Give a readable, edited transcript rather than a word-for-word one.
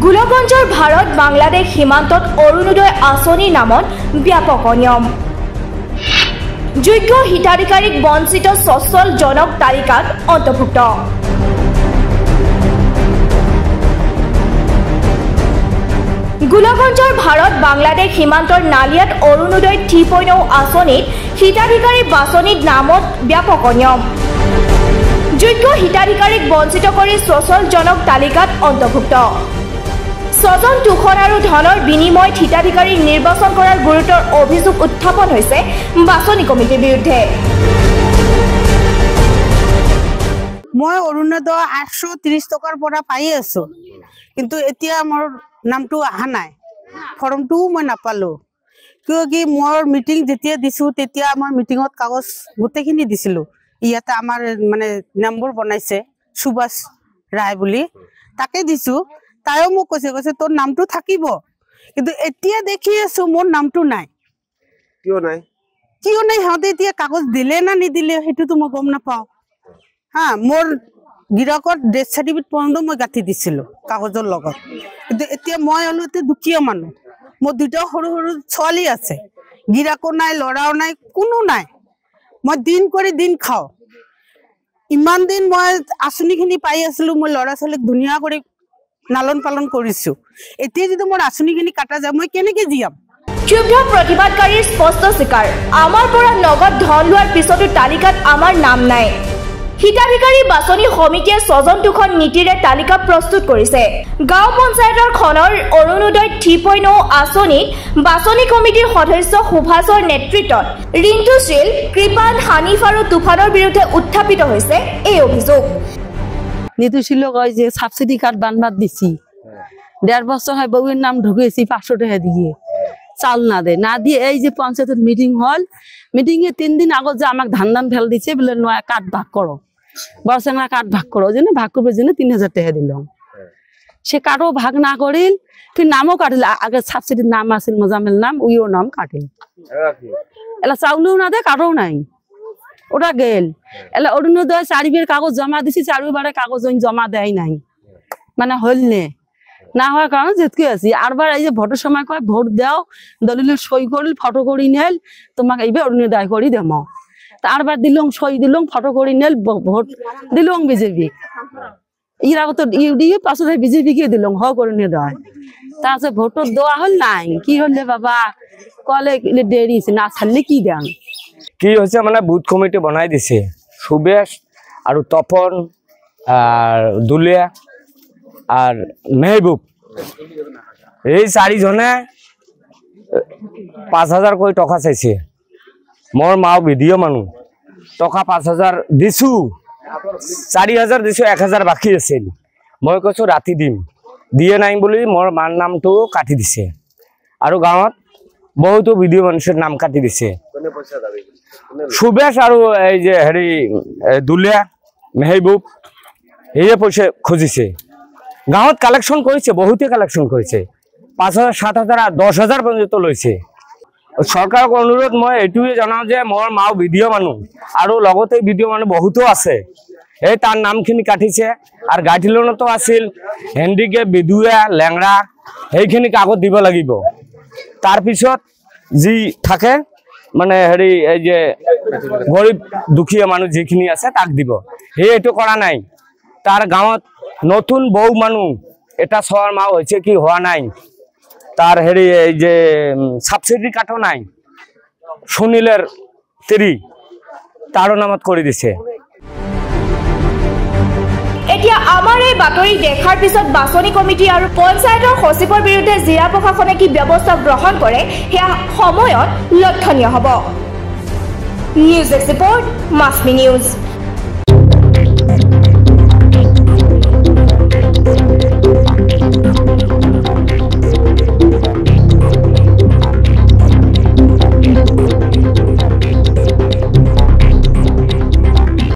গোলকগঞ্জৰ ভাৰত বাংলাদেশ সীমান্তত অৰুণোদয় আঁচনি নামত ব্যাপক অনিয়ম যোগ্য হিতাধিকাৰীক বঞ্চিত সচল জনক তালিকাত অন্তৰ্ভুক্ত গোলকগঞ্জৰ ভাৰত বাংলাদেশ সীমান্তৰ নালিয়াত অৰুণোদয় 3.0 আঁচনিত হিতাধিকাৰী বাছনিত নামত ব্যাপক অনিয়ম যোগ্য হিতাধিকাৰীক বঞ্চিত কৰি সচল জনক তালিকাত অন্তৰ্ভুক্ত সজন তুখন আৰু ধনৰ বিনিময়ত হিতাধিকাৰী নিৰ্বাচন কৰাৰ গুৰুতৰ অভিযোগ উত্থাপন হৈছে বাছনি কমিটিৰ বিৰুদ্ধে মই অৰুণোদয় 830 টকাৰ পৰা পাই আছো কিন্তু এতিয়া মোৰ নামটো আহা নাই ফৰ্মটো মই নাপালো কিয় মোৰ মিটিং যেতিয়া দিছো তেতিয়া মই মিটিংত কাগজ গোটেইখিনি দিছিলো ইয়াতে আমাৰ মানে নম্বৰ বনাইছে সুভাষ ৰায় বুলি তাকে দিছো তাইও মোক কৈছে তোৰ নামটো থাকিব কিন্তু এতিয়া দেখি আছো মোৰ নামটো নাই কিয় নাই হতে এতিয়া কাগজ দিলে না নিদিলে হেতুটো মই গম নাপাও হা মোৰ গিৰাকত ডেথ সাৰ্টিফিকেট পৰ্যন্ত মই গাঁঠি দিছিলো কাগজৰ লগত কিন্তু এতিয়া মই অলপতে দুখীয়া মানুহ মোৰ দুটা সৰু সৰু ছোৱালী আছে গিৰাকো নাই লৰাও নাই কোনো নাই মই দিন কৰি দিন খাও ইমান দিন মই আঁচনিখিনি পাই আছিলো মই লৰা ছোৱালীক ধুনীয়া কৰি নালন পালন কৰিছো এতিয়া যদি মোৰ আঁচনিখিনি কাটা যায় মই কেনেকে জিয়াম ক্ষুব্ধ প্ৰতিবাদকাৰীৰ স্পষ্ট স্বীকাৰ আমাৰ পৰা নগদ ধন লোৱাৰ পিছতো তালিকাত আমাৰ নাম নাই হিতাধিকাৰী বাছনি সমিতিয়ে সজন দুখন নীতিৰে তালিকা প্ৰস্তুত কৰিছে গাঁও পঞ্চায়তৰ খনৰ অৰুণোদয় 3.0 আঁচনিত বাছনি কমিটিৰ সদস্য সুভাষৰ নেতৃত্বত ৰিন্তুশীল কৃপান হানিফ আৰু তুফানৰ বিৰুদ্ধে উত্থাপিত হৈছে এই অভিযোগ নীতিশীল কয় যে সাবসিডি কার্ড বানবাদ দিছি 1.5 বছর হয় বউয়ের নাম ঢুকেছি 500 টাকা দিয়ে চাল না দিয়ে এই যে পঞ্চায়েতের মিটিং হল মিটিং এ 3 দিন আগত যে আমাকে ধান ফেল দিছে বলে নয়া কার্ড ভাগ করো বড়সেনা কার্ড ভাগ করো জন্য ভাগ করবে জন্য 3000 টাকা দিলাম সে কার্ডও ভাগ না করিল ফির নামও কাটিল আগে সাবসিডির নাম আছিল মোজামেল নাম উইও নাম কাটিল এলা চাউলও না দে কার্ডও নাই ওটা গেল এলা অরুণোদয় 4 কাগজ জমা দিছি 4 বারে কাগজ জমা দেয় নাই মানে হল না হওয়ার কারণে যেতকে আছি আরবার এই যে ভোটের সময় কয় ভোট দাও দলিল সই করিল ফটো করি নেল তোমাকে এইবার অরুণোদয় করি দেম তারবার দিলং সই দিলং ফটো করি নেল ভোট দিলং বিজেপি এর আগে তো ইউডিএফ পাশে বিজেপি কে দিলং হ অরুণোদয় তারপরে ভোট দেওয়া হল নাই কি হলে বাবা কলে দেরি না ছাড়লে কি দেন কি হয়েছে মানে বুথ কমিটি বনাই দিছে সুবেশ আর তপন আর দুলিয়া আর মেহবুব এই 4 জনে 5000 কোটি টাকা চাইছে মোর মাও ভিডিও মানুষ টাকা 5000 দিছু 4000 দিছু 1000 বাকি আছিল মই কৈছো রাতি দিম দিয়ে নাই বলি মোর মার নামটো কাটি দিছে আর গাঁৱত বহুতো ভিডিও মানুষেৰ নাম কাটি দিছে সুবেশ আৰ এই যে হেৰি দুলিয়া মেহবুব এই পয়সা খুঁজিছে গাঁৱত কালেকশন করেছে বহুতে কালেকশন করেছে 5000 7000 আর 10000 পর্যন্ত লইছে সরকারক অনুরোধ মই এইটুয়ে জানাও যে মোর মাও ভিডিও মানুষ আর লগতে ভিডিও মানুষ বহুতো আছে এই তার নামখিনি কাটিছে আর গাঁঠি লোনতো আছিল হেন্ডিকে বিধুয়া লেংড়া এইখিনি কাগজ দিব লাগিব তার পিছত যি থাকে মানে হেৰি এই যে গৰিব দুখীয়া মানুষ যিখিনি আছে তাক দিব এইটো কৰা নাই তাৰ গাঁৱত নতুন বউ মানুষ এটা ছৰ মাও হয়েছে কি হওয়া নাই তাৰ হেৰি এই যে সাবসিডি কাটো নাই সুনীলেৰ 3 তাৰও নামত কৰে দিছে এতিয়া আমাৰ এই বাতৰি দেখাৰ পিছত বাছনি কমিটি আৰু পঞ্চায়তৰ সচিবৰ বিৰুদ্ধে জিলা প্ৰশাসনে কি ব্যৱস্থা গ্ৰহণ কৰে হেয়া সময়ত লক্ষণীয় হ'ব নিউজ ৰিপৰ্ট মাছমি নিউজ